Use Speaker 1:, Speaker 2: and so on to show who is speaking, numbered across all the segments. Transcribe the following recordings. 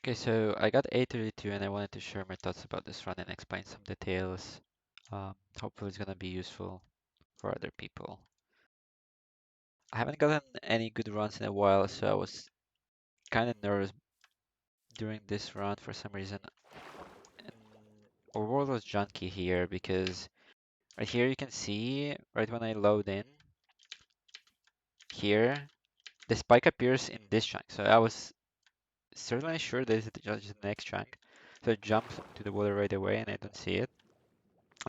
Speaker 1: Okay, so I got A32 and I wanted to share my thoughts about this run and explain some details. Hopefully it's gonna be useful for other people. I haven't gotten any good runs in a while, so I was kind of nervous during this run for some reason. And our world was junky here because right here you can see, right when I load in, here, the spike appears in this chunk. So I was certainly sure that it's just the next chunk. So it jumps to the water right away and I don't see it.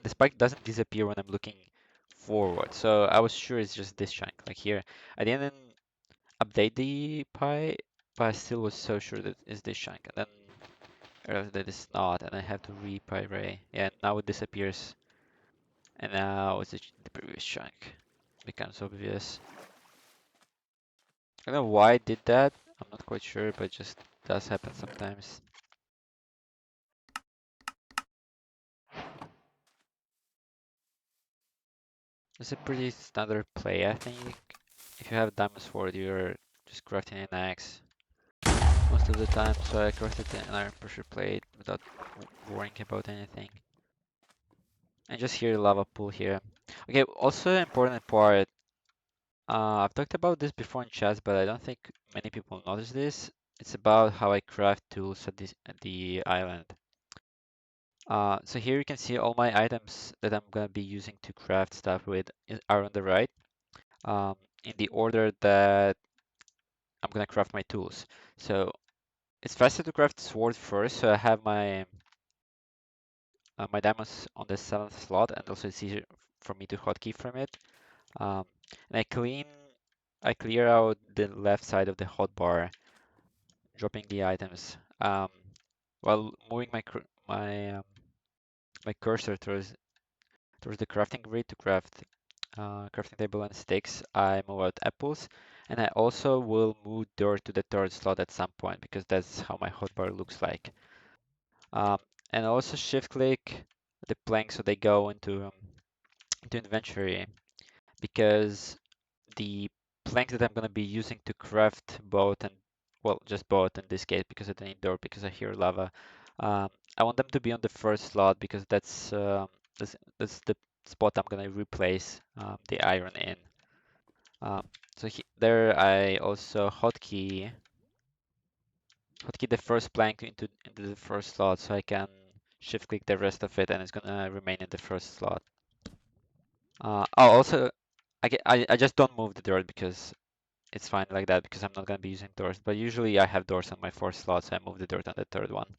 Speaker 1: The spike doesn't disappear when I'm looking forward. So I was sure it's just this chunk. Like here, I didn't update the pi, but I still was so sure that it's this chunk. And then I realized that it's not, and I have to re-pi ray. Yeah, now it disappears. And now it's the previous chunk. Becomes obvious. I don't know why I did that. I'm not quite sure, but it just does happen sometimes. It's a pretty standard play, I think. If you have Diamond Sword, you're just crafting an axe most of the time, so I crafted an iron pressure plate without worrying about anything. And just here, lava pool here. Okay, also important part. I've talked about this before in chats, but I don't think many people notice this. It's about how I craft tools at the island. So here you can see all my items that I'm gonna be using to craft stuff with are on the right, um, in the order that I'm gonna craft my tools. So it's faster to craft sword first, so I have my diamonds on the 7th slot, and also it's easier for me to hotkey from it. Um, and I clear out the left side of the hotbar, dropping the items, while moving my cursor towards the crafting grid to craft crafting table and sticks. I move out apples, and I also will move dirt to the 3rd slot at some point because that's how my hotbar looks like. Um, and also shift click the planks so they go into inventory because the planks that I'm going to be using to craft boat and well just boat in this case because I don't need dirt because I hear lava. I want them to be on the 1st slot because that's the spot I'm going to replace the iron in. Um, there I also hotkey the first plank into the 1st slot so I can shift click the rest of it and it's gonna remain in the 1st slot. Oh, also I just don't move the dirt because it's fine like that because I'm not gonna be using doors. But usually I have doors on my 4th slot, so I move the dirt on the 3rd one.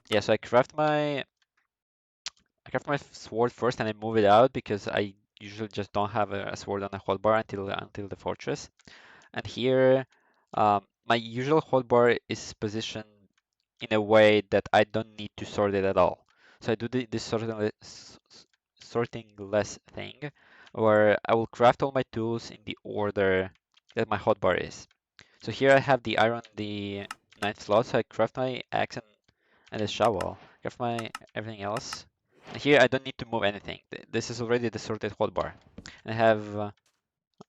Speaker 1: Yeah, so I craft my sword first and I move it out because I usually just don't have a sword on a hotbar until the fortress. And here, my usual hotbar is positioned in a way that I don't need to sort it at all. So I do this sorting less thing, where I will craft all my tools in the order that my hotbar is. So here I have the iron in the 9th slot, so I craft my axe and the shovel, craft my everything else. And here I don't need to move anything. This is already the sorted hotbar. And I have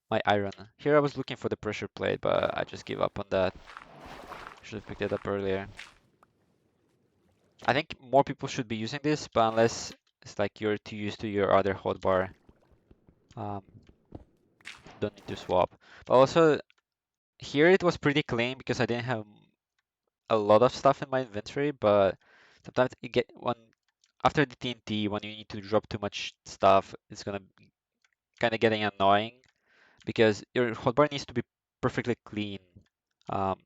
Speaker 1: my iron. Here I was looking for the pressure plate, but I just give up on that. Should have picked it up earlier. I think more people should be using this, but unless it's like you're too used to your other hotbar, um, don't need to swap. But also here it was pretty clean because I didn't have a lot of stuff in my inventory, but sometimes you get one after the TNT when you need to drop too much stuff, it's gonna kind of getting annoying because your hotbar needs to be perfectly clean um,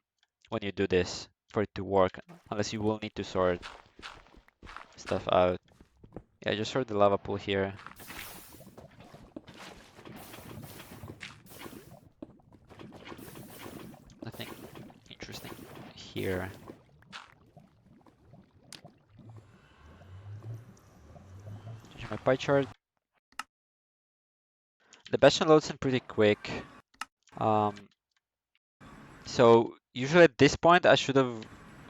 Speaker 1: when you do this for it to work, unless you will need to sort stuff out. Yeah, just sort the lava pool here. Nothing interesting here. Change my pie chart. The bastion loads in pretty quick. Um, so usually at this point I should have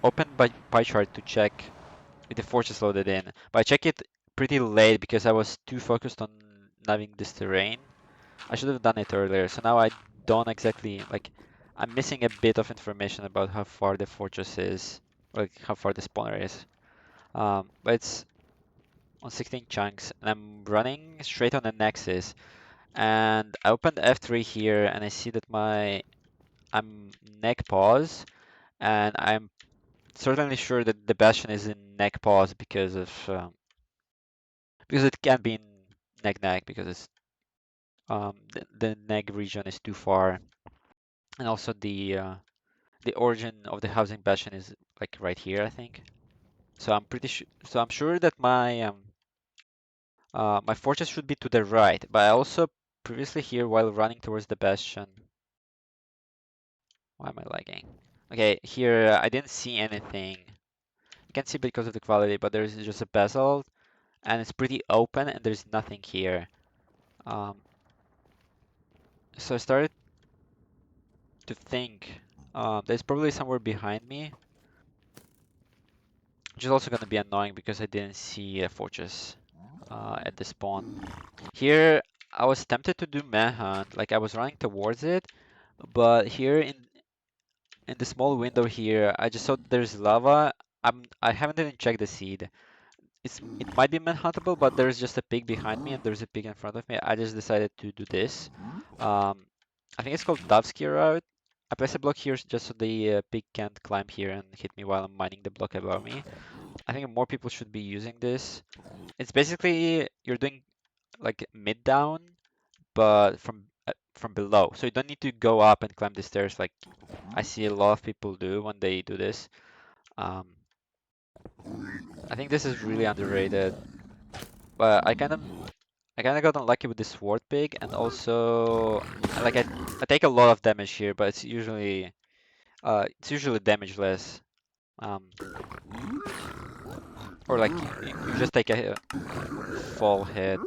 Speaker 1: opened my pie chart to check if the fortress loaded in, but I check it pretty late because I was too focused on navigating this terrain. I should have done it earlier. So now I don't exactly like. I'm missing a bit of information about how far the fortress is, like how far the spawner is. But it's on 16 chunks, and I'm running straight on the nexus. And I opened F3 here, and I see that I'm neck pause, and I'm certainly sure that the Bastion is in neck pause because it can't be in neck because it's the neck region is too far, and also the origin of the housing Bastion is like right here, I think. So I'm pretty sure. So I'm sure that my fortress should be to the right, but I also previously here while running towards the Bastion. Why am I lagging? Okay, here I didn't see anything. You can see because of the quality, but there's just a basalt and it's pretty open and there's nothing here. Um, so I started to think there's probably somewhere behind me, which is also going to be annoying because I didn't see a fortress at the spawn. Here I was tempted to do manhunt, like I was running towards it, but here in the small window here, I just saw there's lava. I haven't even checked the seed. It might be manhuntable, but there's just a pig behind me and there's a pig in front of me. I just decided to do this. Um, I think it's called Dovesky route. I place a block here just so the pig can't climb here and hit me while I'm mining the block above me. I think more people should be using this. It's basically you're doing like mid down, but from below. So you don't need to go up and climb the stairs like I see a lot of people do when they do this. Um, I think this is really underrated, but I kind of got unlucky with the sword pig, and also I take a lot of damage here, but it's usually damageless. Um, or like you just take a fall hit,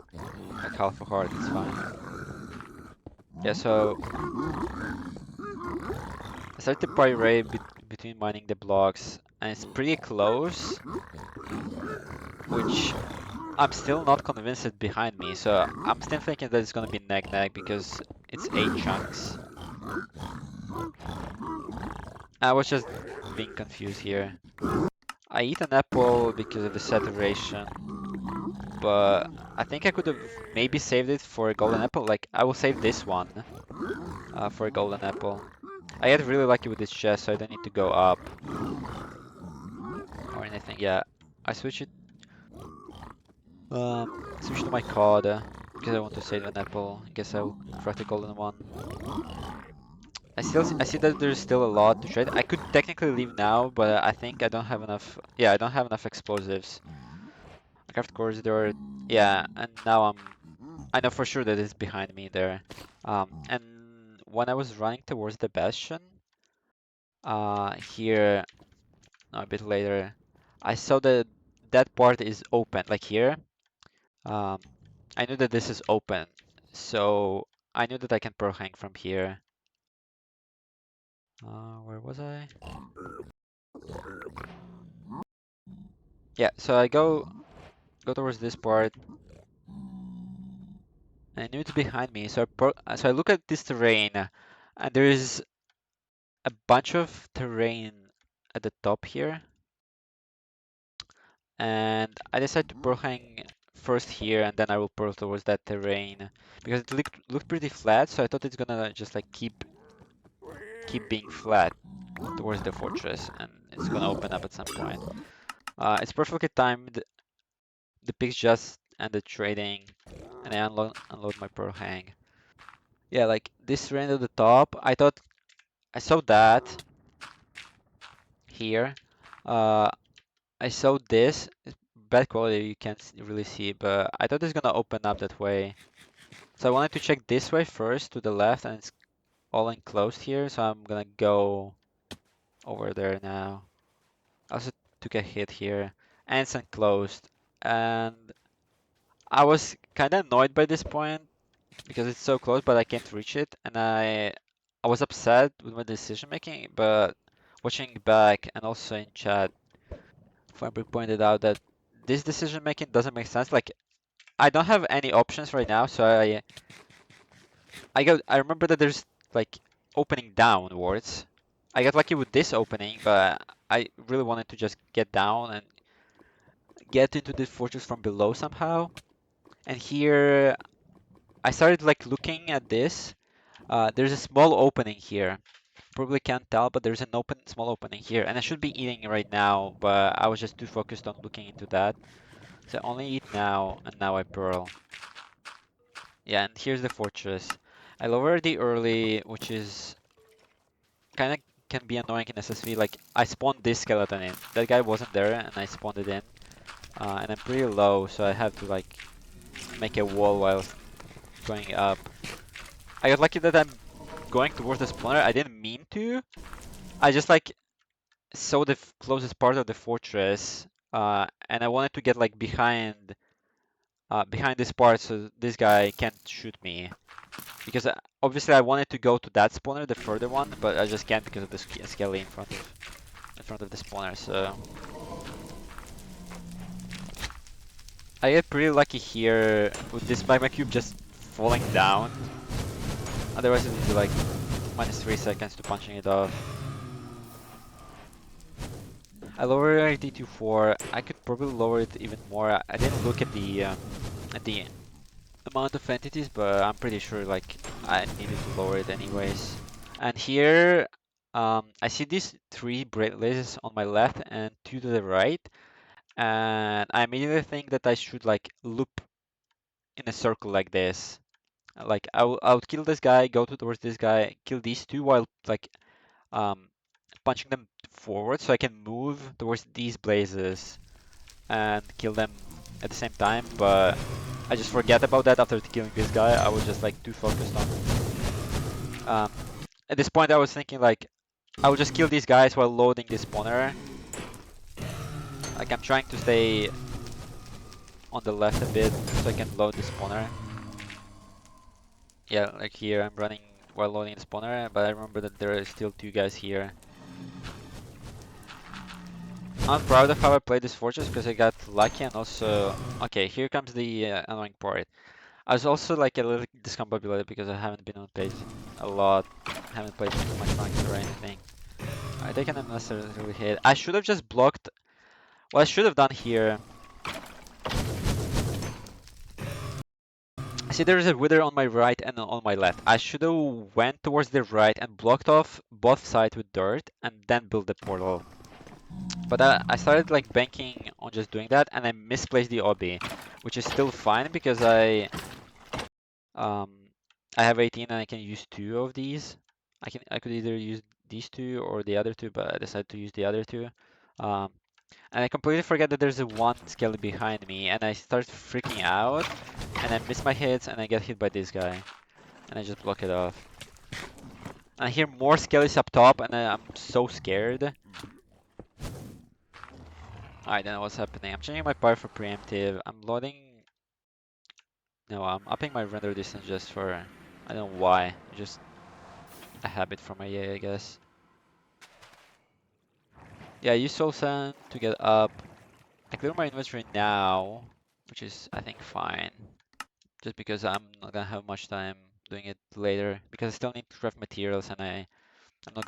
Speaker 1: like half a heart, it's fine. Yeah, so I started to pyrate between mining the blocks, and it's pretty close, which I'm still not convinced it's behind me. So I'm still thinking that it's gonna be neck because it's 8 chunks. I was just being confused here. I eat an apple because of the saturation, but I think I could have maybe saved it for a golden apple. Like, I will save this one for a golden apple. I get really lucky with this chest, so I don't need to go up or anything. Yeah, I switch to my card because I want to save an apple. I guess I'll craft a golden one. I see that there's still a lot to trade. I could technically leave now, but I think I don't have enough. Yeah, I don't have enough explosives. I craft corridor. Yeah, and now I know for sure that it's behind me there. And when I was running towards the bastion, here a bit later, I saw that that part is open. Like here, um, I knew that this is open, so I knew that I can pro hang from here. Where was I? Yeah, so I go towards this part, and I knew it's behind me. So I look at this terrain, and there is a bunch of terrain at the top here. And I decided to pearl hang first here and then I will pearl towards that terrain because it looked pretty flat, so I thought it's gonna just like keep being flat towards the fortress and it's gonna open up at some point. It's perfectly timed. The pigs just ended trading and I unload my pearl hang. Yeah, like this terrain at the top, I thought I saw that here. Uh, I saw this. It's bad quality, you can't really see, but I thought it's gonna open up that way. So I wanted to check this way first to the left, and it's all enclosed here, so I'm gonna go over there now. I also took a hit here, and it's enclosed. And I was kind of annoyed by this point because it's so close, but I can't reach it, and I was upset with my decision making, but watching back and also in chat, Fabric pointed out that this decision making doesn't make sense. Like I don't have any options right now, so I remember that there's like opening downwards. I got lucky with this opening, but I really wanted to just get down and get into the fortress from below somehow. And here I started like looking at this. There's a small opening here. Probably can't tell, but there's an small opening here, and I should be eating right now, but I was just too focused on looking into that. So I only eat now, and now I pearl. Yeah, and here's the fortress. I lowered the early, which is kind of can be annoying in SSV. Like I spawned this skeleton in. That guy wasn't there, and I spawned it in. And I'm pretty low, so I have to like make a wall while going up. I got lucky that I'm going towards the spawner. I didn't mean to. I just like saw the closest part of the fortress, and I wanted to get like behind this part so this guy can't shoot me. Because obviously I wanted to go to that spawner, the further one, but I just can't because of the skelly in front of the spawner. So I get pretty lucky here with this magma cube just falling down. Otherwise it would be like -3 seconds to punching it off. I lowered it to 4. I could probably lower it even more. I didn't look at the amount of entities, but I'm pretty sure like I needed to lower it anyways. And here I see these 3 blazes on my left and 2 to the right, and I immediately think that I should like loop in a circle like this. Like I would kill this guy, go towards this guy, kill these 2 while like um, punching them forward so I can move towards these blazes and kill them at the same time, but I just forget about that after killing this guy. I was just like too focused on at this point I was thinking like I will just kill these guys while loading this spawner. Like I'm trying to stay on the left a bit so I can load the spawner. Yeah, like here I'm running while loading the spawner, but I remember that there are still 2 guys here. I'm proud of how I played this fortress because I got lucky and also... Okay, here comes the annoying part. I was also like a little discombobulated because I haven't been on page a lot. Haven't played much ranked or anything. I taken a unnecessarily hit. I should have just blocked... What I should have done here... See, there's a wither on my right and on my left. I should have went towards the right and blocked off both sides with dirt and then built the portal. But I started like banking on just doing that and I misplaced the obby, which is still fine because um I have 18 and I can use 2 of these. I could either use these 2 or the other 2, but I decided to use the other 2. Um, and I completely forget that there's a 1 skelly behind me and I start freaking out and I miss my hits and I get hit by this guy and I just block it off. And I hear more skellies up top and I'm so scared. I don't know what's happening. I'm changing my power for preemptive. I'm loading... No, I'm upping my render distance just for... I don't know why. Just a habit from my EA, I guess. Yeah, I use Soul Sand to get up. I clear my inventory now, which is, I think, fine. Just because I'm not gonna have much time doing it later. Because I still need to craft materials and I'm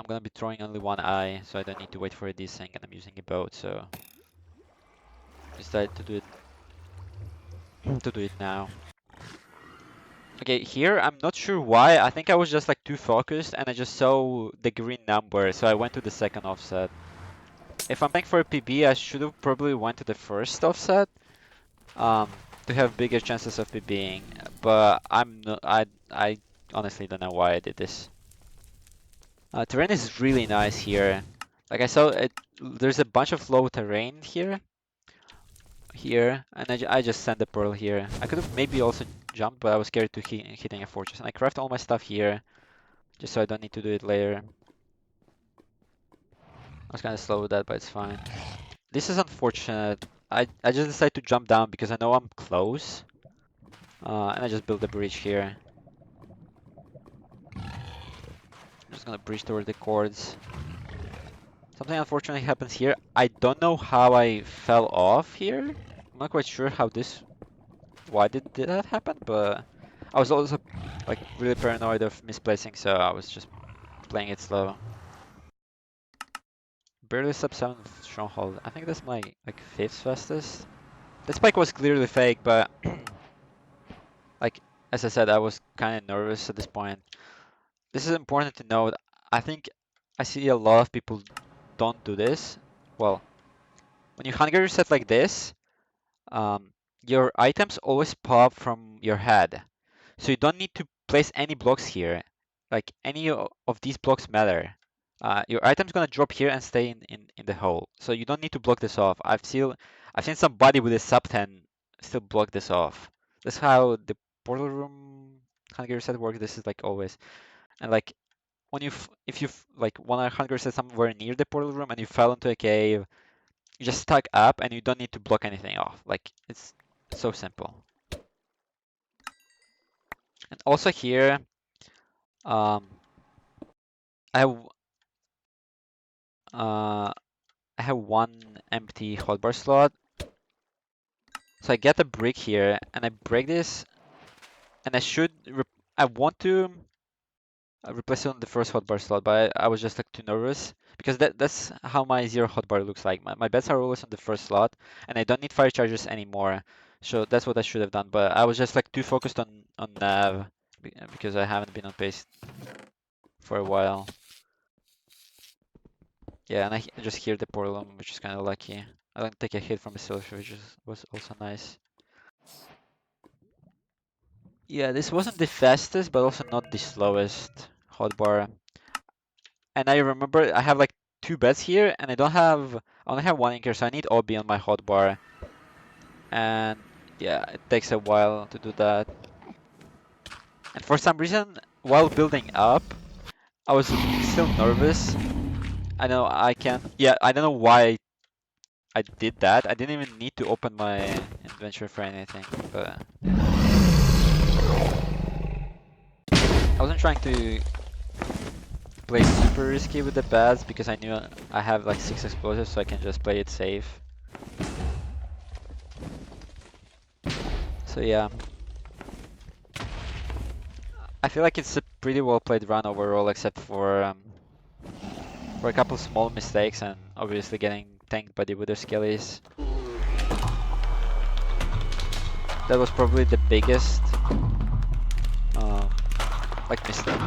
Speaker 1: gonna be throwing only 1 eye, so I don't need to wait for a desync and I'm using a boat, so... Decided to do it now. Okay, here I'm not sure why. I think I was just like too focused and I just saw the green number, so I went to the second offset. If I'm playing for a PB, I should have probably went to the first offset um, to have bigger chances of PBing. But I honestly don't know why I did this. Terrain is really nice here. Like I saw it, there's a bunch of low terrain here, and I just sent the pearl here. I could have maybe also jumped, but I was scared to hitting a fortress. And I craft all my stuff here, just so I don't need to do it later. I was kind of slow with that, but it's fine. This is unfortunate. I just decided to jump down because I know I'm close. And I just built a bridge here. I'm just gonna bridge toward the cords. Something unfortunate happens here. I don't know how I fell off here. I'm not quite sure how why did that happen, but I was also like really paranoid of misplacing, so I was just playing it slow. Barely sub 7 stronghold. I think that's my like 5th fastest. The spike was clearly fake, but like as I said, I was kind of nervous at this point. This is important to note. I think I see a lot of people don't do this. Well, when you hunger reset like this, um, your items always pop from your head. So you don't need to place any blocks here. Like any of these blocks matter. Your item's gonna drop here and stay in the hole. So you don't need to block this off. I've seen somebody with a sub 10 still block this off. That's how the portal room hunger reset works. This is like always. And like when if you like want to hunger reset somewhere near the portal room and you fell into a cave, you just stack up and you don't need to block anything off. Like it's so simple. And also here, um, I have uh, I have one empty hotbar slot, so I get a brick here and I break this, and I want to replace it on the first hotbar slot, but I was just like too nervous because that's how my zero hotbar looks like. My bets are always on the first slot, and I don't need fire charges anymore. So that's what I should have done, but I was just like too focused on nav because I haven't been on pace for a while. Yeah, and I just hear the portal, which is kind of lucky. I don't take a hit from a silver, which was also nice. Yeah, this wasn't the fastest, but also not the slowest hotbar. And I remember I have like 2 bets here, and I only have 1 anchor, so I need OB on my hotbar. And yeah, it takes a while to do that. And for some reason, while building up, I was still nervous. I know I can't. Yeah, I don't know why I did that. I didn't even need to open my inventory for anything, but I wasn't trying to play super risky with the bats because I knew I have like 6 explosives, so I can just play it safe. So yeah, I feel like it's a pretty well played run overall, except for a couple small mistakes and obviously getting tanked by the Wither Skellies. That was probably the biggest um, like mistake.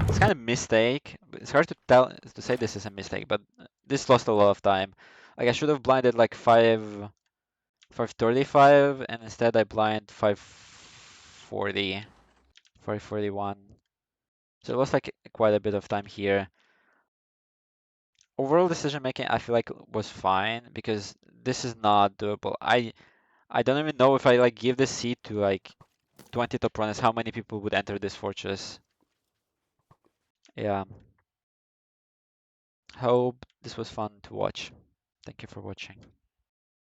Speaker 1: It's kind of mistake. It's hard to say this is a mistake, but this lost a lot of time. Like I should have blinded like 535, and instead I blind 540, 541. So it lost like quite a bit of time here. Overall decision making I feel like was fine because this is not doable. I don't even know if I like give this seed to like 20 top runners, how many people would enter this fortress. Yeah. Hope this was fun to watch. Thank you for watching.